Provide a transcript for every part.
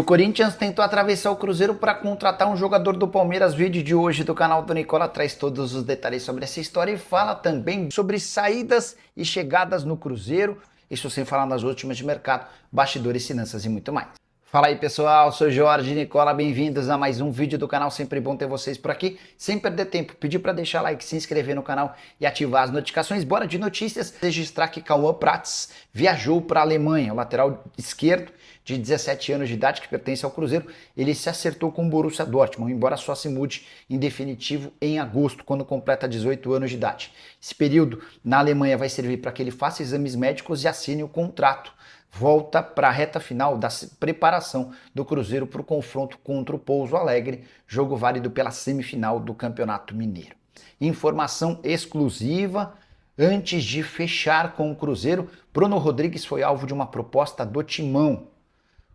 O Corinthians tentou atravessar o Cruzeiro para contratar um jogador do Palmeiras. Vídeo de hoje do canal do Nicola traz todos os detalhes sobre essa história e fala também sobre saídas e chegadas no Cruzeiro. Isso sem falar nas últimas de mercado, bastidores, finanças e muito mais. Fala aí pessoal, sou Jorge Nicola, bem-vindos a mais um vídeo do canal, sempre bom ter vocês por aqui. Sem perder tempo, pedir para deixar like, se inscrever no canal e ativar as notificações. Bora de notícias, registrar que Cauã Prats viajou para a Alemanha, o lateral esquerdo de 17 anos de idade que pertence ao Cruzeiro. Ele se acertou com o Borussia Dortmund, embora só se mude em definitivo em agosto, quando completa 18 anos de idade. Esse período na Alemanha vai servir para que ele faça exames médicos e assine o contrato. Volta para a reta final da preparação do Cruzeiro para o confronto contra o Pouso Alegre, jogo válido pela semifinal do Campeonato Mineiro. Informação exclusiva: antes de fechar com o Cruzeiro, Bruno Rodrigues foi alvo de uma proposta do Timão.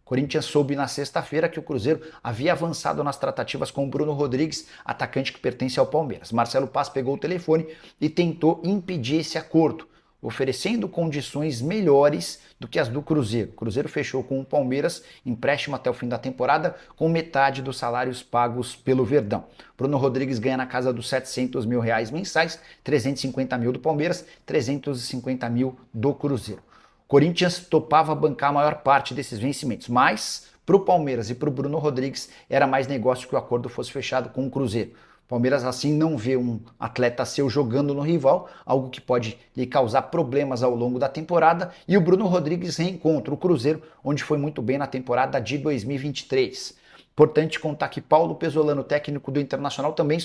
O Corinthians soube na sexta-feira que o Cruzeiro havia avançado nas tratativas com o Bruno Rodrigues, atacante que pertence ao Palmeiras. Marcelo Paz pegou o telefone e tentou impedir esse acordo, oferecendo condições melhores do que as do Cruzeiro. O Cruzeiro fechou com o Palmeiras, empréstimo até o fim da temporada, com metade dos salários pagos pelo Verdão. Bruno Rodrigues ganha na casa dos R$700 mil mensais, 350 mil do Palmeiras, 350 mil do Cruzeiro. O Corinthians topava bancar a maior parte desses vencimentos, mas para o Palmeiras e para o Bruno Rodrigues era mais negócio que o acordo fosse fechado com o Cruzeiro. Palmeiras assim não vê um atleta seu jogando no rival, algo que pode lhe causar problemas ao longo da temporada, e o Bruno Rodrigues reencontra o Cruzeiro, onde foi muito bem na temporada de 2023. Importante contar que Paulo Pesolano, técnico do Internacional, também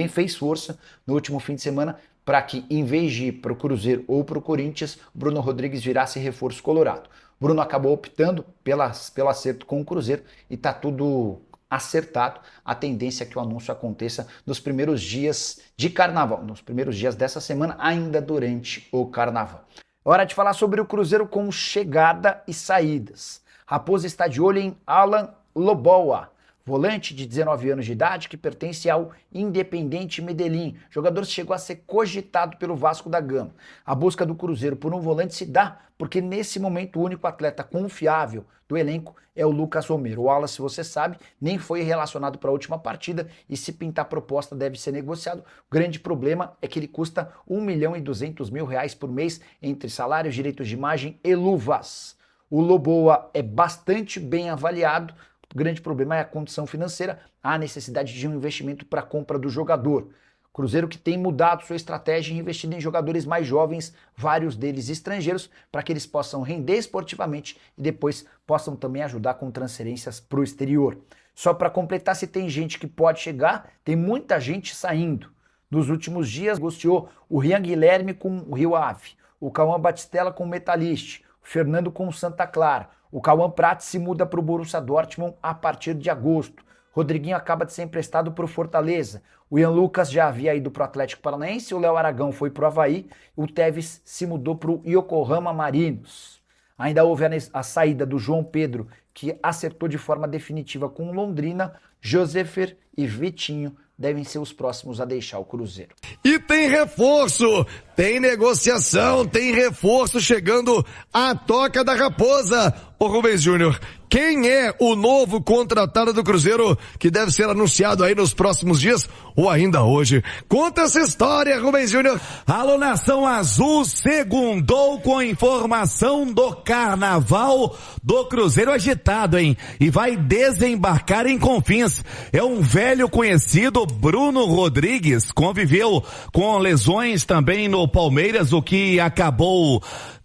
fez força no último fim de semana para que, em vez de ir para o Cruzeiro ou para o Corinthians, Bruno Rodrigues virasse reforço colorado. Bruno acabou optando pelo acerto com o Cruzeiro e está tudo acertado. A tendência é que o anúncio aconteça nos primeiros dias de carnaval, nos primeiros dias dessa semana, ainda durante o carnaval. Hora de falar sobre o Cruzeiro com chegada e saídas. Raposa está de olho em Alan Loboa, volante de 19 anos de idade que pertence ao Independiente Medellín. O jogador chegou a ser cogitado pelo Vasco da Gama. A busca do Cruzeiro por um volante se dá porque nesse momento o único atleta confiável do elenco é o Lucas Romero. O Alan, se você sabe, nem foi relacionado para a última partida e se pintar proposta deve ser negociado. O grande problema é que ele custa R$1.200.000 por mês entre salários, direitos de imagem e luvas. O Loboa é bastante bem avaliado. O grande problema é a condição financeira, a necessidade de um investimento para a compra do jogador. Cruzeiro que tem mudado sua estratégia e investido em jogadores mais jovens, vários deles estrangeiros, para que eles possam render esportivamente e depois possam também ajudar com transferências para o exterior. Só para completar, se tem gente que pode chegar, tem muita gente saindo. Nos últimos dias, negociou o Rian Guilherme com o Rio Ave, o Cauã Batistella com o Metalist, o Fernando com o Santa Clara. O Cauã Prats se muda para o Borussia Dortmund a partir de agosto. Rodriguinho acaba de ser emprestado para o Fortaleza. O Ian Lucas já havia ido para o Atlético Paranaense, o Léo Aragão foi para o Avaí, o Tevez se mudou para o Yokohama Marinos. Ainda houve a saída do João Pedro, que acertou de forma definitiva com o Londrina. Josefer e Vitinho devem ser os próximos a deixar o Cruzeiro. E tem reforço, tem negociação, tem reforço chegando à Toca da Raposa. Ô Rubens Júnior, quem é o novo contratado do Cruzeiro que deve ser anunciado aí nos próximos dias ou ainda hoje? Conta essa história, Rubens Júnior. Alô, Nação Azul, segundou com informação do carnaval do Cruzeiro agitado, hein? E vai desembarcar em Confins. É um velho conhecido, Bruno Rodrigues, conviveu com lesões também no Palmeiras, o que acabou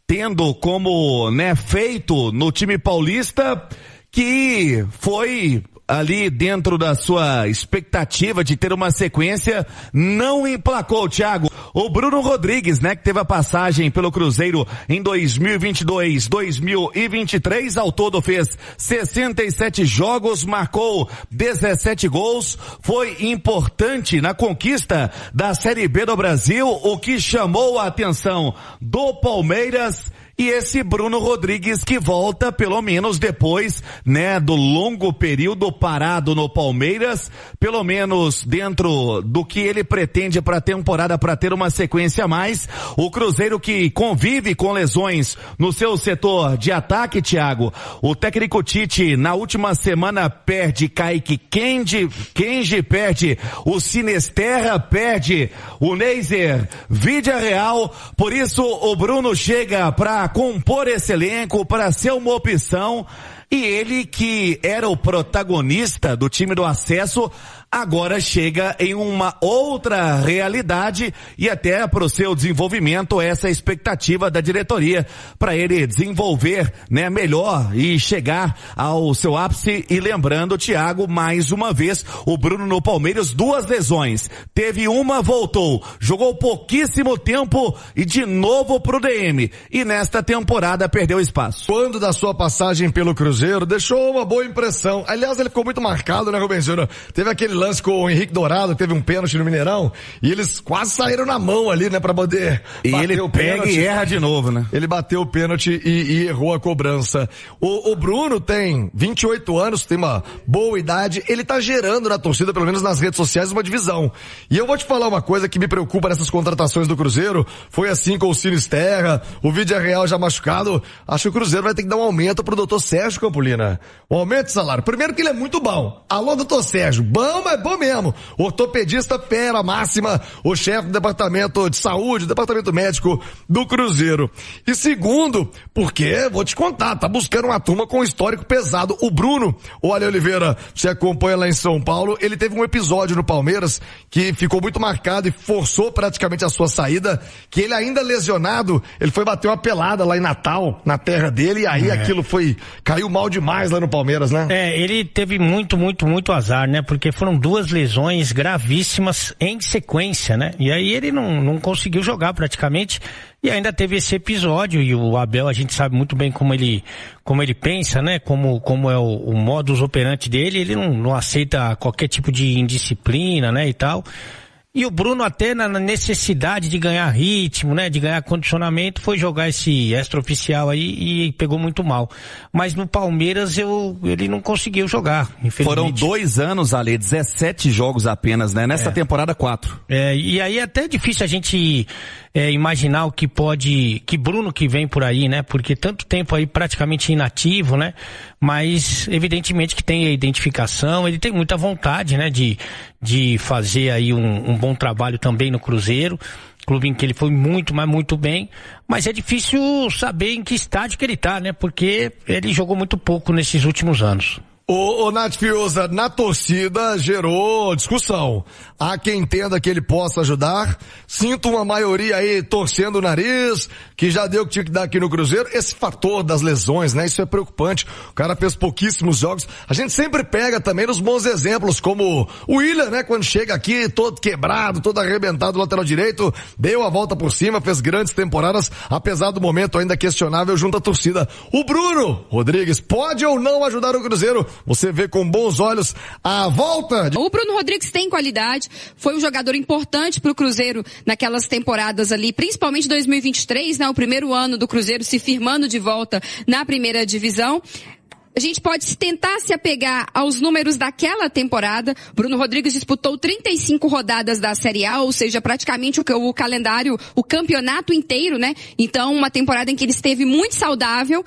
tendo como, feito no time paulista, que foi ali dentro da sua expectativa de ter uma sequência, não emplacou, Thiago. O Bruno Rodrigues, que teve a passagem pelo Cruzeiro em 2022, 2023, ao todo fez 67 jogos, marcou 17 gols, foi importante na conquista da Série B do Brasil, o que chamou a atenção do Palmeiras. E esse Bruno Rodrigues que volta, pelo menos depois, né, do longo período parado no Palmeiras, pelo menos dentro do que ele pretende para a temporada, para ter uma sequência a mais. O Cruzeiro que convive com lesões no seu setor de ataque, Thiago. O técnico Tite, na última semana, perde Kaique Kenji perde o Sinisterra, perde o Neiser Villarreal. Por isso, o Bruno chega para compor esse elenco, para ser uma opção, e ele que era o protagonista do time do acesso, agora chega em uma outra realidade e até para o seu desenvolvimento, essa expectativa da diretoria para ele desenvolver, né, melhor e chegar ao seu ápice. E lembrando, Thiago, mais uma vez, o Bruno no Palmeiras, 2 lesões, teve uma, voltou, jogou pouquíssimo tempo e de novo pro DM, e nesta temporada perdeu espaço. Quando da sua passagem pelo Cruzeiro, deixou uma boa impressão. Aliás, ele ficou muito marcado, né, Rubens Júnior? Teve aquele lance com o Henrique Dourado, teve um pênalti no Mineirão, e eles quase saíram na mão ali, né, pra poder e ele o pega pênalti. E erra de novo, né? Ele bateu o pênalti e errou a cobrança. O Bruno tem 28 anos, tem uma boa idade, ele tá gerando na torcida, pelo menos nas redes sociais, uma divisão. E eu vou te falar uma coisa que me preocupa nessas contratações do Cruzeiro, foi assim com o Sinisterra, o Villarreal já machucado. Acho que o Cruzeiro vai ter que dar um aumento pro doutor Sérgio Campolina. Um aumento de salário. Primeiro que ele é muito bom. Alô, doutor Sérgio, bom, mas bom mesmo. Ortopedista fera máxima, o chefe do departamento de saúde, do departamento médico do Cruzeiro. E segundo, porque, vou te contar, tá buscando uma turma com histórico pesado. O Bruno, o Ale Oliveira, você acompanha lá em São Paulo, ele teve um episódio no Palmeiras que ficou muito marcado e forçou praticamente a sua saída, que ele ainda lesionado, ele foi bater uma pelada lá em Natal, na terra dele, e aí aquilo caiu mal demais lá no Palmeiras, né? Ele teve muito azar, né? Porque foram 2 lesões gravíssimas em sequência, né? E aí ele não conseguiu jogar praticamente, e ainda teve esse episódio. E o Abel, a gente sabe muito bem como ele pensa, né? Como é o modus operandi dele. Ele não aceita qualquer tipo de indisciplina, né? E tal. E o Bruno, até na necessidade de ganhar ritmo, né, de ganhar condicionamento, foi jogar esse extraoficial aí e pegou muito mal. Mas no Palmeiras ele não conseguiu jogar, infelizmente. Foram 2 anos, Ale, 17 jogos apenas, né? Nessa temporada 4. E aí é até difícil a gente imaginar o que Bruno que vem por aí, né? Porque tanto tempo aí praticamente inativo, né? Mas evidentemente que tem a identificação, ele tem muita vontade, né? De fazer aí um bom trabalho também no Cruzeiro, clube em que ele foi muito, mas muito bem, mas é difícil saber em que estágio que ele tá, né? Porque ele jogou muito pouco nesses últimos anos. O Nath Fiuza, na torcida gerou discussão. Há quem entenda que ele possa ajudar. Sinto uma maioria aí torcendo o nariz, que já deu o que tinha que dar aqui no Cruzeiro. Esse fator das lesões, né? Isso é preocupante. O cara fez pouquíssimos jogos. A gente sempre pega também nos bons exemplos, como o Willian, né? Quando chega aqui todo quebrado, todo arrebentado, lateral direito, deu a volta por cima, fez grandes temporadas, apesar do momento ainda questionável junto à torcida. O Bruno Rodrigues pode ou não ajudar o Cruzeiro? Você vê com bons olhos a volta O Bruno Rodrigues tem qualidade, foi um jogador importante pro Cruzeiro naquelas temporadas ali, principalmente 2023, né? O primeiro ano do Cruzeiro se firmando de volta na primeira divisão. A gente pode tentar se apegar aos números daquela temporada. Bruno Rodrigues disputou 35 rodadas da Série A, ou seja, praticamente o calendário, o campeonato inteiro, né? Então, uma temporada em que ele esteve muito saudável,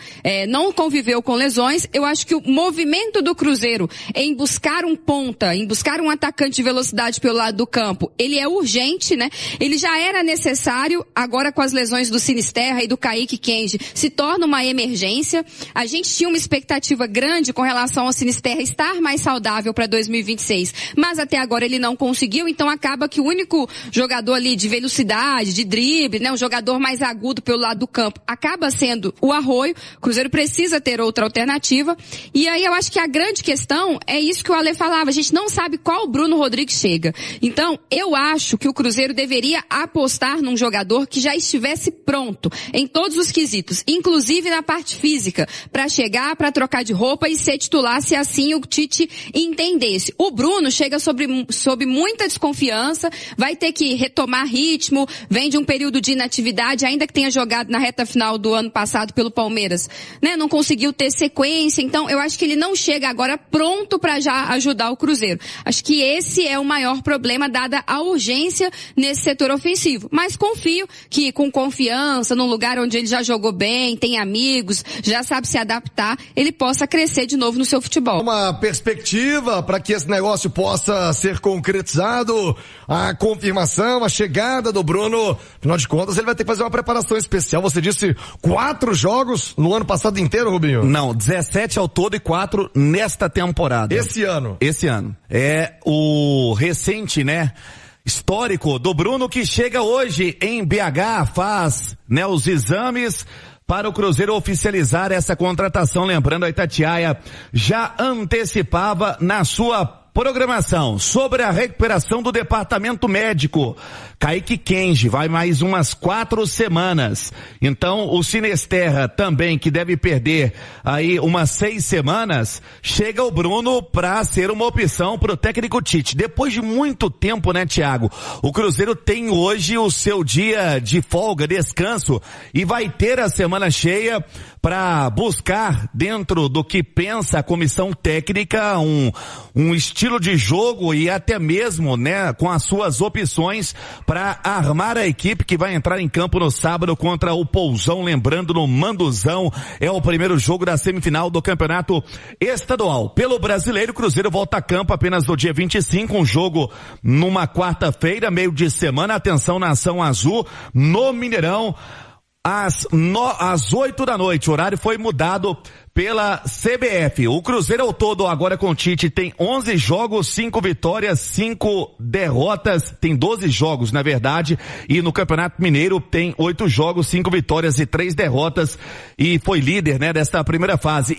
não conviveu com lesões. Eu acho que o movimento do Cruzeiro em buscar um ponta, em buscar um atacante de velocidade pelo lado do campo, ele é urgente, né? Ele já era necessário, agora com as lesões do Sinisterra e do Kaique Kenji, se torna uma emergência. A gente tinha uma expectativa grande com relação ao Sinisterra estar mais saudável para 2026, mas até agora ele não conseguiu, então acaba que o único jogador ali de velocidade, de drible, né, um jogador mais agudo pelo lado do campo, acaba sendo o Arroio. O Cruzeiro precisa ter outra alternativa, e aí eu acho que a grande questão é isso que o Ale falava, a gente não sabe qual o Bruno Rodrigues chega. Então, eu acho que o Cruzeiro deveria apostar num jogador que já estivesse pronto em todos os quesitos, inclusive na parte física, para chegar, para trocar guarda-roupa e ser titular se assim o Tite entendesse. O Bruno chega sob muita desconfiança, vai ter que retomar ritmo, vem de um período de inatividade, ainda que tenha jogado na reta final do ano passado pelo Palmeiras, né? Não conseguiu ter sequência, então eu acho que ele não chega agora pronto para já ajudar o Cruzeiro. Acho que esse é o maior problema, dada a urgência nesse setor ofensivo. Mas confio que com confiança, num lugar onde ele já jogou bem, tem amigos, já sabe se adaptar, ele possa crescer de novo no seu futebol. Uma perspectiva para que esse negócio possa ser concretizado, a confirmação, a chegada do Bruno, afinal de contas ele vai ter que fazer uma preparação especial. Você disse 4 jogos no ano passado inteiro, Rubinho? Não, 17 ao todo e 4 nesta temporada. Esse ano? Esse ano. É o recente, né, histórico do Bruno, que chega hoje em BH, faz, né, os exames para o Cruzeiro oficializar essa contratação. Lembrando, a Itatiaia já antecipava na sua programação sobre a recuperação do departamento médico. Kaique Kenji vai mais umas 4 semanas. Então o Sinesterra também, que deve perder aí umas 6 semanas, chega o Bruno para ser uma opção para o técnico Tite. Depois de muito tempo, né, Thiago? O Cruzeiro tem hoje o seu dia de folga, descanso, e vai ter a semana cheia para buscar, dentro do que pensa a comissão técnica, um estilo de jogo e até mesmo, né, com as suas opções para armar a equipe que vai entrar em campo no sábado contra o Pousão. Lembrando, no Manduzão, é o primeiro jogo da semifinal do campeonato estadual. Pelo Brasileiro, o Cruzeiro volta a campo apenas no dia 25, um jogo numa quarta-feira, meio de semana. Atenção, Nação Azul, no Mineirão, às 8 da noite. O horário foi mudado pela CBF. O Cruzeiro ao todo, agora com o Tite, tem 11 jogos, 5 vitórias, 5 derrotas, tem 12 jogos, na verdade, e no Campeonato Mineiro tem 8 jogos, 5 vitórias e 3 derrotas, e foi líder, né, desta primeira fase.